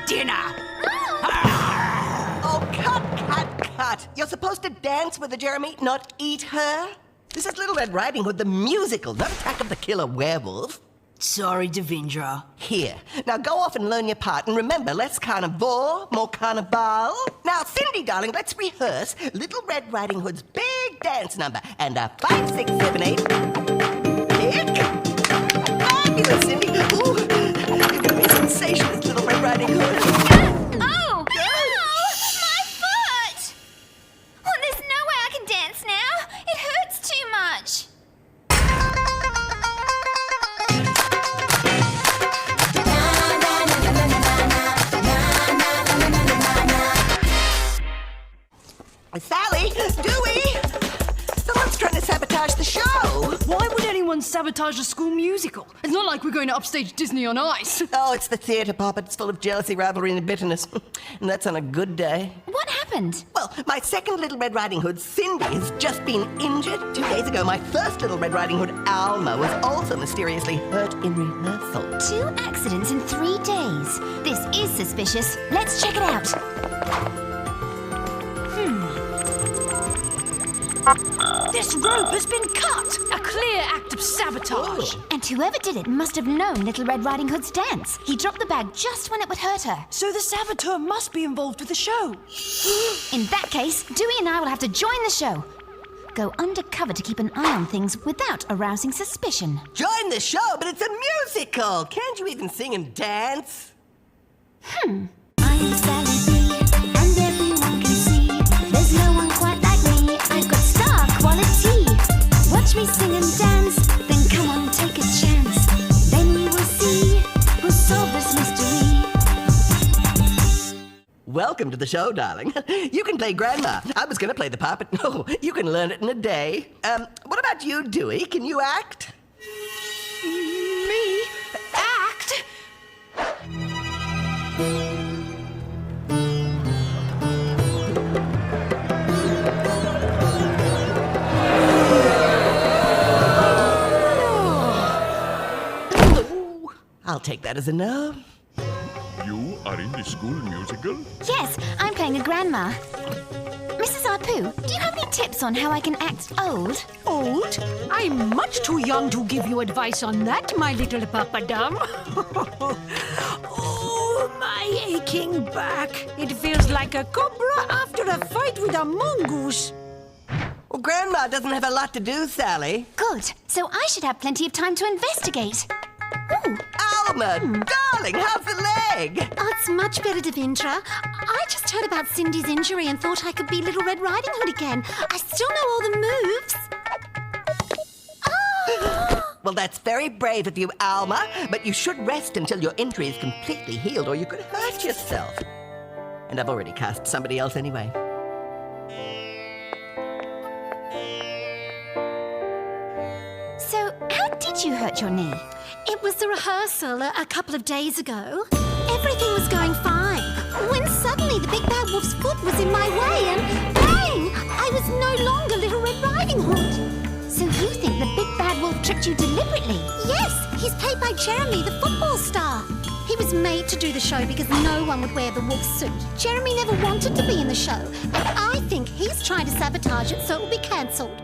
Dinner! Oh, cut! You're supposed to dance with her, Jeremy, not eat her. This is Little Red Riding Hood, the musical, not Attack of the Killer Werewolf. Sorry, Devindra. Here, now go off and learn your part, and remember, less carnivore, more carnival. Now, Cindy, darling, let's rehearse Little Red Riding Hood's big dance number. And 5, 6, 7, 8. Pick. Fabulous, Cindy. Ooh, you're gonna be sensational, Little Red Riding Hood. Oh! My foot! Oh, there's no way I can dance now. It hurts too much. Sally! Dewey! Someone's trying to sabotage the show! Why would anyone sabotage a school musical? It's not like we're going to upstage Disney on Ice. Oh, it's the theatre, Papa. It's full of jealousy, rivalry, and bitterness. And that's on a good day. What happened? Well, my second Little Red Riding Hood, Cindy, has just been injured. 2 days ago, my first Little Red Riding Hood, Alma, was also mysteriously hurt in rehearsal. 2 accidents in 3 days. This is suspicious. Let's check it out. This rope has been cut! A clear act of sabotage. And whoever did it must have known Little Red Riding Hood's dance. He dropped the bag just when it would hurt her. So the saboteur must be involved with the show. In that case, Dewey and I will have to join the show. Go undercover to keep an eye on things without arousing suspicion. Join the show, but it's a musical! Can't you even sing and dance? I am Sally B, and everyone can see there's no one quite like me. I've got star quality. Watch me sing and dance, then come on, take a chance. Then you will see who'll solve this mystery. Welcome to the show, darling. You can play Grandma. I was going to play the part, but no, you can learn it in a day. What about you, Dewey? Can you act? Me? Act? I'll take that as a no. You are in the school musical? Yes, I'm playing a grandma. Mrs. Apu, do you have any tips on how I can act old? Old? I'm much too young to give you advice on that, my little papadam. Oh, my aching back. It feels like a cobra after a fight with a mongoose. Well, Grandma doesn't have a lot to do, Sally. Good, so I should have plenty of time to investigate. Ooh. Alma, darling, how's the leg? Oh, it's much better, Devindra. I just heard about Cindy's injury and thought I could be Little Red Riding Hood again. I still know all the moves. Oh! Well, that's very brave of you, Alma, but you should rest until your injury is completely healed or you could hurt yourself. And I've already cast somebody else anyway. So, how did you hurt your knee? It was the rehearsal a couple of days ago. Everything was going fine. When suddenly the big bad wolf's foot was in my way and bang! I was no longer Little Red Riding Hood. So you think the big bad wolf tricked you deliberately? Yes, he's played by Jeremy, the football star. He was made to do the show because no one would wear the wolf suit. Jeremy never wanted to be in the show, and I think he's trying to sabotage it so it will be cancelled.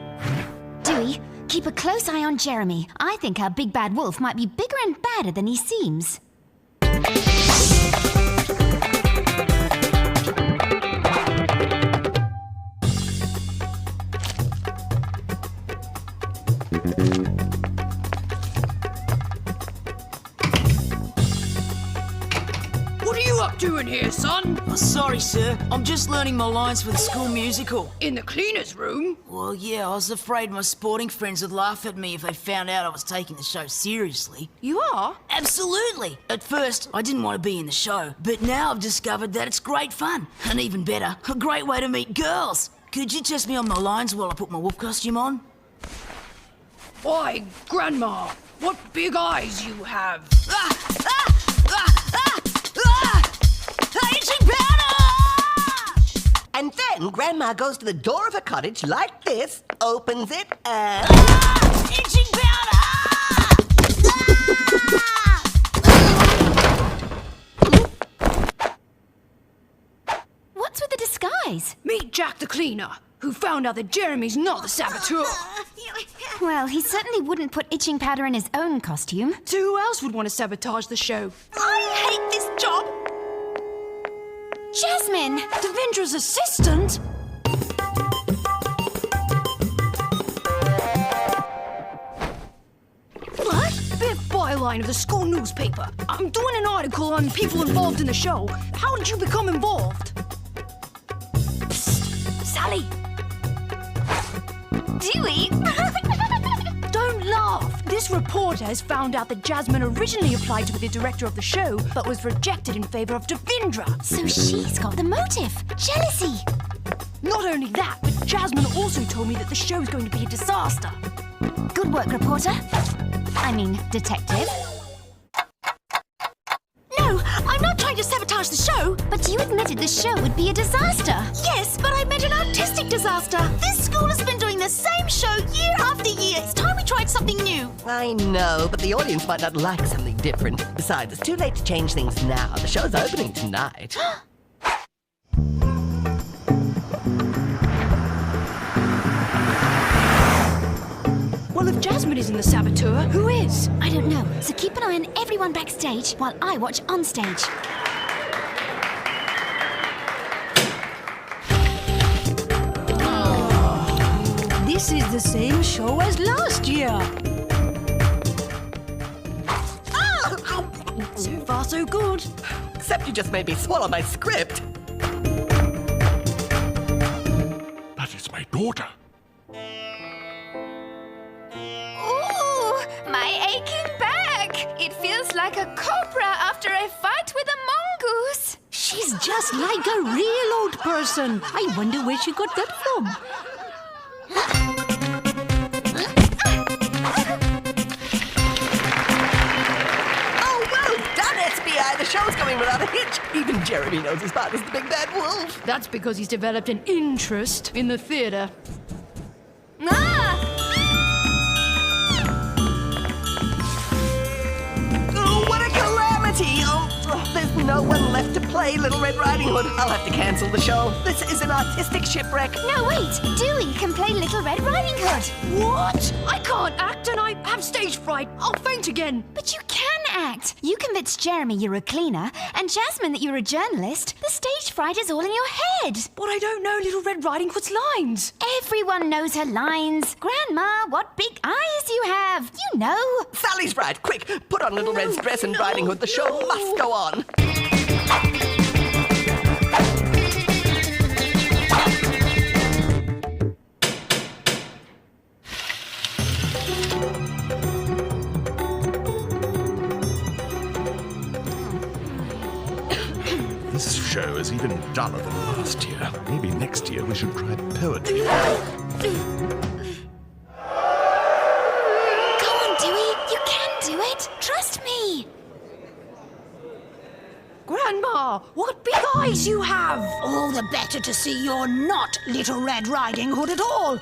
Dewey, keep a close eye on Jeremy. I think our big bad wolf might be bigger and badder than he seems. What are you up to in here, son? Oh, sorry, sir. I'm just learning my lines for the school musical. In the cleaner's room? Well, yeah, I was afraid my sporting friends would laugh at me if they found out I was taking the show seriously. You are? Absolutely! At first, I didn't want to be in the show, but now I've discovered that it's great fun. And even better, a great way to meet girls. Could you test me on my lines while I put my wolf costume on? Why, Grandma, what big eyes you have. Itching powder! And then Grandma goes to the door of her cottage like this, opens it, and... Itching powder! surprise. Meet Jack the cleaner, who found out that Jeremy's not the saboteur. Well, he certainly wouldn't put itching powder in his own costume. So who else would want to sabotage the show? I hate this job. Jasmine! Devendra's assistant? What? Bit byline of the school newspaper. I'm doing an article on people involved in the show. How did you become involved? Psst, Sally! Dewey! Don't laugh! This reporter has found out that Jasmine originally applied to be the director of the show, but was rejected in favor of Devendra. So she's got the motive. Jealousy. Not only that, but Jasmine also told me that the show's going to be a disaster. Good work, reporter. I mean, detective. No, I'm not trying to sabotage the show. But you admitted the show would be a disaster. Yes, but I meant an artistic disaster. This school has been doing the same show year after year. It's time we tried something new. I know, but the audience might not like something different. Besides, it's too late to change things now. The show's opening tonight. Well, if Jasmine isn't the saboteur, who is? I don't know, so keep an eye on everyone backstage while I watch on stage. This is the same show as last year. So far, so good. Except you just made me swallow my script. That is my daughter. Ooh, my aching back. It feels like a cobra after a fight with a mongoose. She's just like a real old person. I wonder where she got that from. Oh, well done, SBI. The show's going without a hitch. Even Jeremy knows his part is the big bad wolf. That's because he's developed an interest in the theatre. Oh, what a calamity! Oh, there's no one left to play Little Red Riding Hood. I'll have to cancel the show. This is an artistic shipwreck. No, wait. Dewey can play Little Red Riding Hood. What? I can't act and I have stage fright. I'll faint again. But you can act. You convinced Jeremy you're a cleaner, and Jasmine that you're a journalist. The stage fright is all in your head. But I don't know Little Red Riding Hood's lines. Everyone knows her lines. Grandma, what big eyes you have. You know. Sally's right. Quick, put on Little Red's dress and Riding Hood. The show must go on. This show is even duller than last year. Maybe next year we should try poetry. Go on, Dewey. You can do it. Trust me. Grandma, what big eyes you have! All the better to see you're not Little Red Riding Hood at all.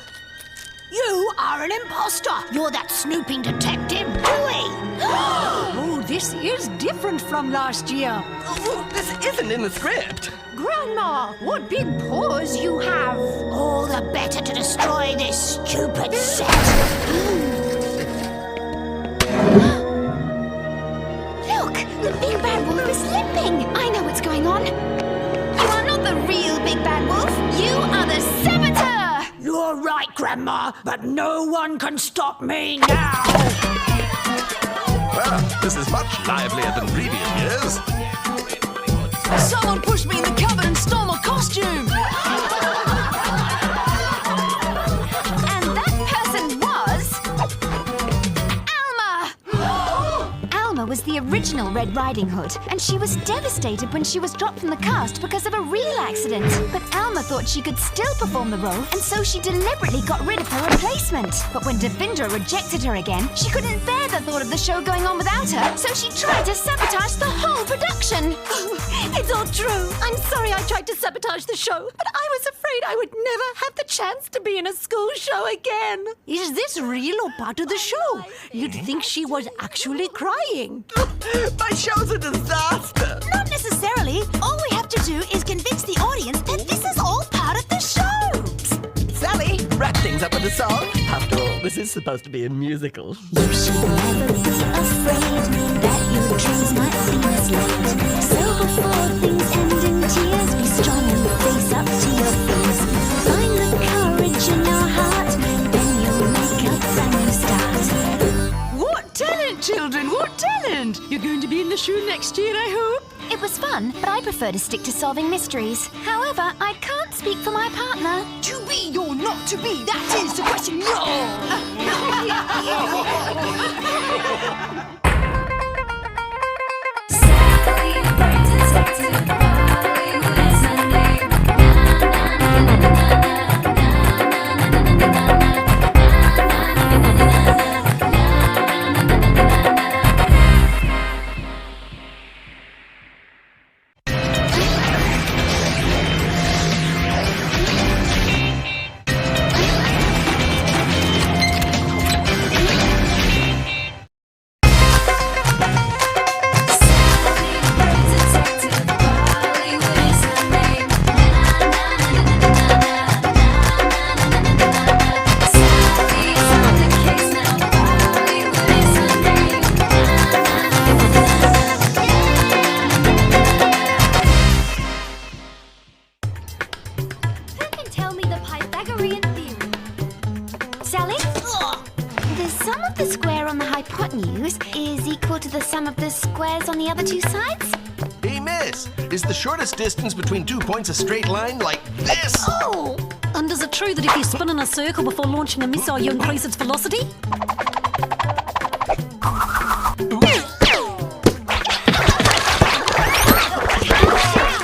You are an imposter. You're that snooping detective, Dewey. Oh, this is different from last year. Oh, this isn't in the script. Grandma, what big paws you have. All the better to destroy this stupid set. Look, the big bad wolf is limping. I know what's going on. You are not the real big bad wolf. You are the saboteur. You're right, Grandma, but no one can stop me now. Well, this is much livelier than previous years. Someone pushed me in the cupboard and stole my costume. And that person was... Alma! Alma was the original Red Riding Hood, and she was devastated when she was dropped from the cast because of a real accident. But Alma thought she could still perform the role, and so she deliberately got rid of her replacement. But when Devendra rejected her again, she couldn't bear the thought of the show going on without her, so she tried to sabotage the whole production. It's all true. I'm sorry I tried to sabotage the show, but I was afraid I would never have the chance to be in a school show again. Is this real or part of the show? You'd think she was actually crying. My show's a disaster. Not necessarily. All we have to do is convince the audience that this is all part wrap things up with a song? After all, this is supposed to be a musical. You should never be afraid that your dreams might be misled. So before things end in tears, be strong and face up to your fears. Find the courage in your heart, then you'll make a brand new start. What talent, children, what talent! You're going to be in the show next year, I hope. It was fun, but I prefer to stick to solving mysteries. However, I can't speak for my partner. To be or not to be, that is the question. Sally? The sum of the square on the hypotenuse is equal to the sum of the squares on the other two sides? Hey, miss, is the shortest distance between 2 points a straight line like this? Oh! And is it true that if you spin in a circle before launching a missile, you increase its velocity?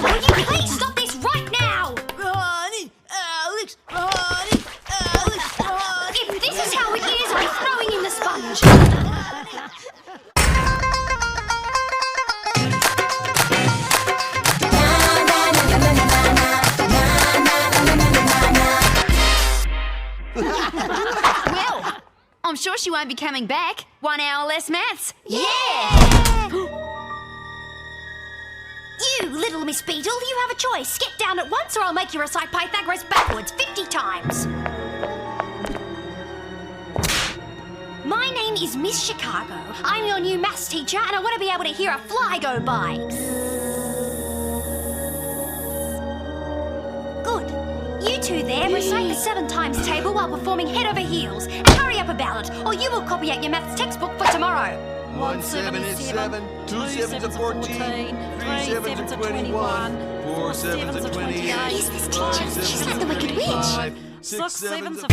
Will you please stop this right now? Ronnie, Alex, Ronnie, Alex, Ronnie. If this is how it is, I'm throwing in the sponge. Well, I'm sure she won't be coming back. 1 hour less maths. Yeah! You little Miss Beetle, you have a choice. Get down at once or I'll make you recite Pythagoras backwards 50 times. My name is Miss Chicago. I'm your new maths teacher and I want to be able to hear a fly go by. Good. You two there, recite the 7 times table while performing head over heels. And hurry up about it, or you will copy out your maths textbook for tomorrow. 1 7 is 7, 2 7s are 14, 3 7s are 21, 4 7s are 28. Yes, this teacher. She's like the Wicked Witch. 6 7s are...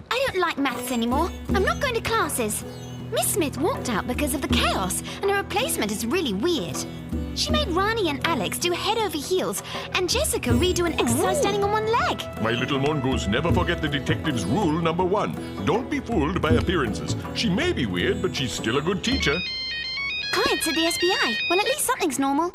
I don't like maths anymore. I'm not going to classes. Miss Smith walked out because of the chaos, and her replacement is really weird. She made Rani and Alex do head over heels, and Jessica redo an exercise standing on one leg. My little mongoose, never forget the detective's rule number 1. Don't be fooled by appearances. She may be weird, but she's still a good teacher. Clients at the SBI. Well, at least something's normal.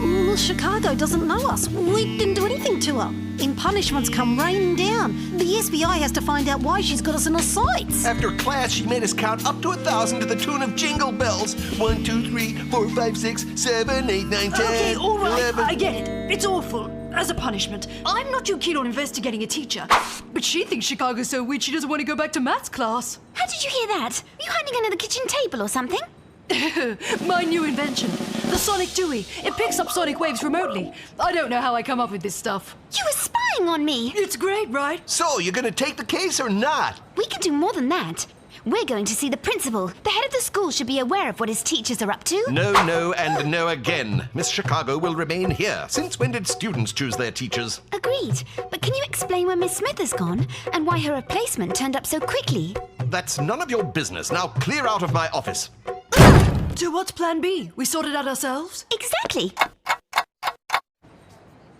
Well, Chicago doesn't know us. We didn't do anything to her. In punishments come raining down. The SBI has to find out why she's got us in her sights. After class, she made us count up to 1,000 to the tune of Jingle Bells. 1 2 3 4 5 6 7 8 9 10 Okay, all right, 11. I get it. It's awful. As a punishment, I'm not too keen on investigating a teacher, but she thinks Chicago's so weird she doesn't want to go back to maths class. How did you hear that? Were you hiding under the kitchen table or something? My new invention, the Sonic Dewey. It picks up sonic waves remotely. I don't know how I come up with this stuff. You were spying on me. It's great, right? So, you gonna take the case or not? We can do more than that. We're going to see the principal. The head of the school should be aware of what his teachers are up to. No, no, and no again. Miss Chicago will remain here. Since when did students choose their teachers? Agreed. But can you explain where Miss Smith has gone and why her replacement turned up so quickly? That's none of your business. Now clear out of my office. So what's plan B? We sort it out ourselves? Exactly.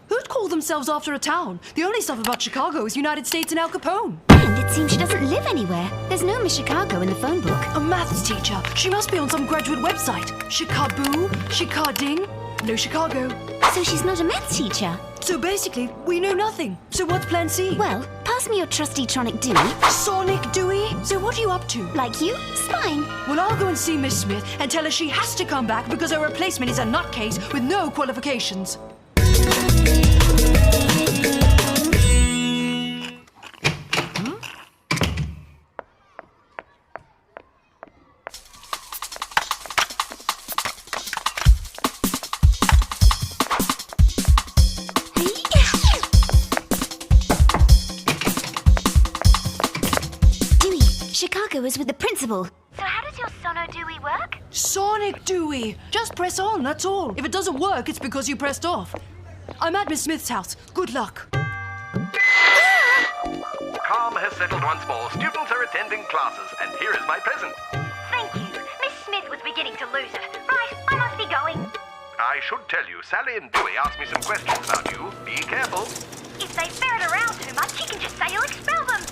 Who'd call themselves after a town? The only stuff about Chicago is United States and Al Capone. And it seems she doesn't live anywhere. There's no Miss Chicago in the phone book. A maths teacher. She must be on some graduate website. Chicago, Chicarding, no Chicago. So she's not a maths teacher. So basically, we know nothing. So what's plan C? Well, pass How's me your trusty Tronic Dewey? Sonic Dewey? So what are you up to? Like you? Spying. Well, I'll go and see Miss Smith and tell her she has to come back because her replacement is a nutcase with no qualifications. Chicago is with the principal. So how does your Sono Dewey work? Sonic Dewey! Just press on, that's all. If it doesn't work, it's because you pressed off. I'm at Miss Smith's house. Good luck. Calm has settled once more. Students are attending classes, and here is my present. Thank you. Miss Smith was beginning to lose it. Right, I must be going. I should tell you, Sally and Dewey asked me some questions about you. Be careful. If they ferret around too much, you can just say you'll expel them.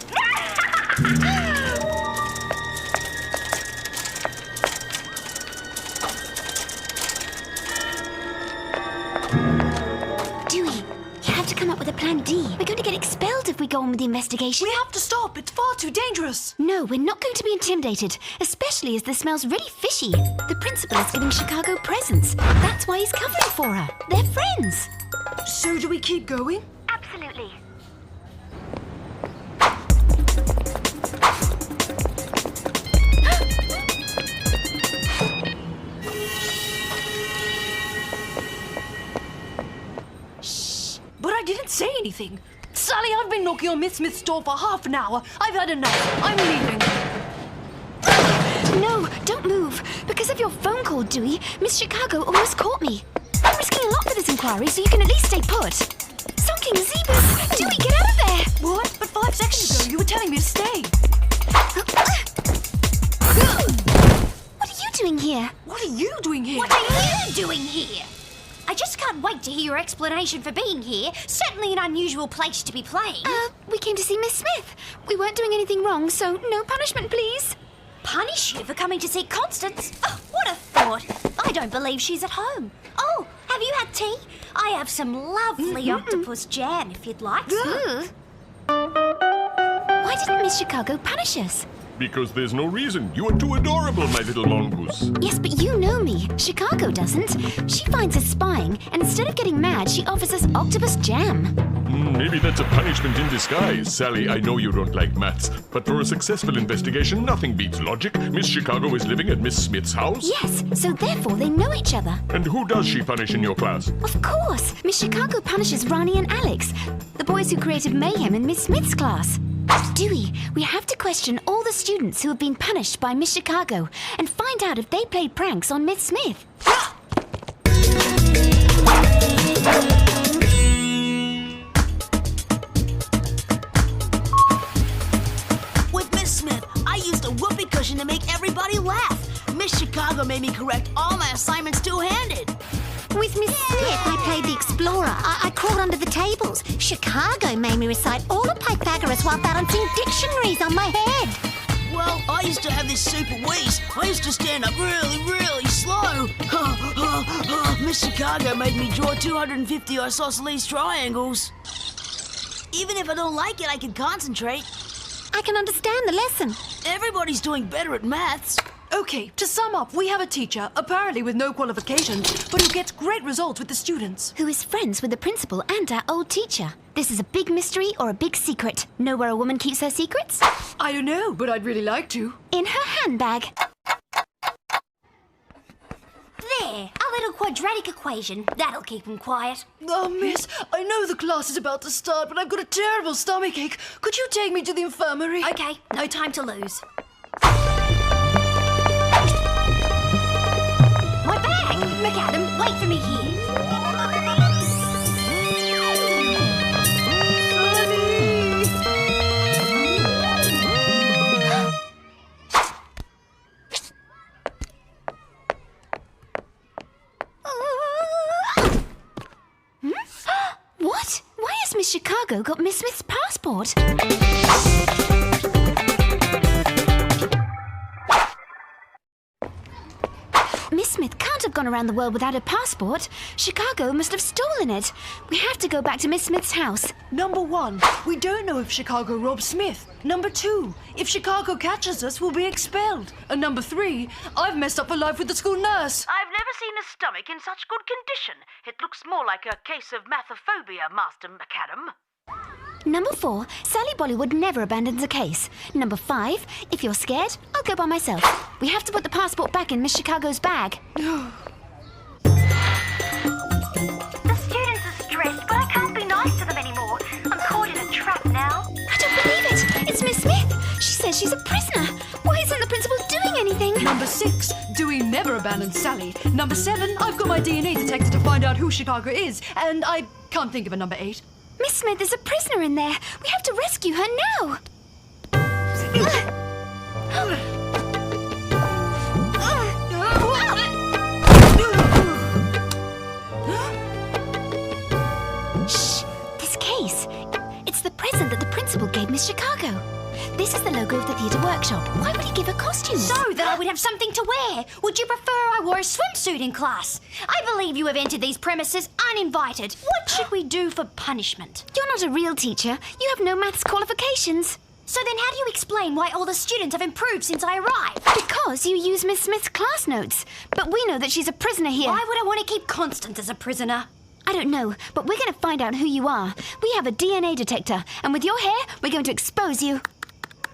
Dewey, you have to come up with a plan D. We're going to get expelled if we go on with the investigation. We have to stop. It's far too dangerous. No, we're not going to be intimidated, especially as this smells really fishy. The principal is giving Chicago presents. That's why he's covering for her. They're friends. So do we keep going? Absolutely. But I didn't say anything. Sally, I've been knocking on Miss Smith's door for half an hour. I've had enough. I'm leaving. No, don't move. Because of your phone call, Dewey, Miss Chicago almost caught me. I'm risking a lot for this inquiry, so you can at least stay put. Sulking zebras! Dewey, get out of there! What? But 5 seconds ago, you were telling me to stay. What are you doing here? What are you doing here? What are you doing here? I just can't wait to hear your explanation for being here. Certainly an unusual place to be playing. We came to see Miss Smith. We weren't doing anything wrong, so no punishment, please. Punish you for coming to see Constance? Oh, what a thought. I don't believe she's at home. Oh, have you had tea? I have some lovely octopus jam if you'd like. Why didn't Miss Chicago punish us? Because there's no reason. You are too adorable, my little mongoose. Yes, but you know me. Chicago doesn't. She finds us spying, and instead of getting mad, she offers us octopus jam. Maybe that's a punishment in disguise. Sally, I know you don't like maths, but for a successful investigation, nothing beats logic. Miss Chicago is living at Miss Smith's house. Yes, so therefore they know each other. And who does she punish in your class? Of course. Miss Chicago punishes Ronnie and Alex, the boys who created mayhem in Miss Smith's class. Dewey, we have to question all the students who have been punished by Miss Chicago and find out if they played pranks on Miss Smith. With Miss Smith, I used a whoopee cushion to make everybody laugh. Miss Chicago made me correct all my assignments two-handed. With Miss Smith, I played the explorer. I crawled under the tables. Chicago made me recite all of Pythagoras while balancing dictionaries on my head. Well, I used to have this super wheeze. I used to stand up really slow. Miss Chicago made me draw 250 isosceles triangles. Even if I don't like it, I can concentrate. I can understand the lesson. Everybody's doing better at maths. Okay, to sum up, we have a teacher, apparently with no qualifications, but who gets great results with the students. Who is friends with the principal and our old teacher. This is a big mystery or a big secret. Know where a woman keeps her secrets? I don't know, but I'd really like to. In her handbag. There, a little quadratic equation. That'll keep them quiet. Oh, miss, I know the class is about to start, but I've got a terrible stomachache. Could you take me to the infirmary? Okay, no time to lose. My bag! McAdam, wait for me here. What? Why has Miss Chicago got Miss Smith's passport? Miss Smith can't have gone around the world without a passport. Chicago must have stolen it. We have to go back to Miss Smith's house. Number 1, we don't know if Chicago robbed Smith. Number 2, if Chicago catches us, we'll be expelled. And number 3, I've messed up for life with the school nurse. I've never seen a stomach in such good condition. It looks more like a case of mathophobia, Master McAdam. Number 4, Sally Bollywood never abandons a case. Number 5, if you're scared, I'll go by myself. We have to put the passport back in Miss Chicago's bag. The students are stressed, but I can't be nice to them anymore. I'm caught in a trap now. I don't believe it. It's Miss Smith. She says she's a prisoner. Why isn't the principal doing anything? Number 6, Dewey never abandons Sally. Number 7, I've got my DNA detector to find out who Chicago is. And I can't think of a number 8. Miss Smith is a prisoner in there. We have to rescue her now. Shh! This case. It's the present that the principal gave Miss Chicago. This is the logo of the theatre workshop. Why would he give her costumes? So that I would have something to wear. Would you prefer I wore a swimsuit in class? I believe you have entered these premises uninvited. What should we do for punishment? You're not a real teacher. You have no maths qualifications. So then how do you explain why all the students have improved since I arrived? Because you use Miss Smith's class notes. But we know that she's a prisoner here. Why would I want to keep Constance as a prisoner? I don't know, but we're going to find out who you are. We have a DNA detector, and with your hair, we're going to expose you.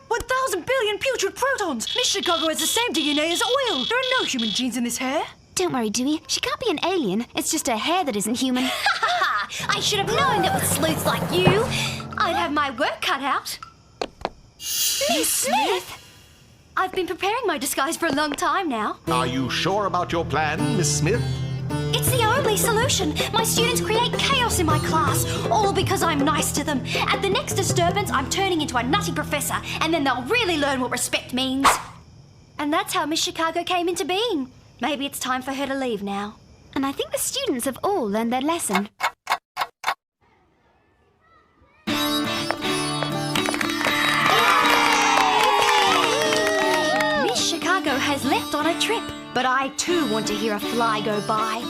1,000 billion putrid protons! Miss Chicago has the same DNA as oil! There are no human genes in this hair! Don't worry, Dewey. She can't be an alien. It's just her hair that isn't human. Ha ha ha! I should have known that with sleuths like you, I'd have my work cut out. Miss Smith! I've been preparing my disguise for a long time now. Are you sure about your plan, Miss Smith? It's the only solution. My students create chaos in my class, all because I'm nice to them. At the next disturbance, I'm turning into a nutty professor, and then they'll really learn what respect means. And that's how Miss Chicago came into being. Maybe it's time for her to leave now. And I think the students have all learned their lesson. Miss Chicago has left on a trip, but I too want to hear a fly go by.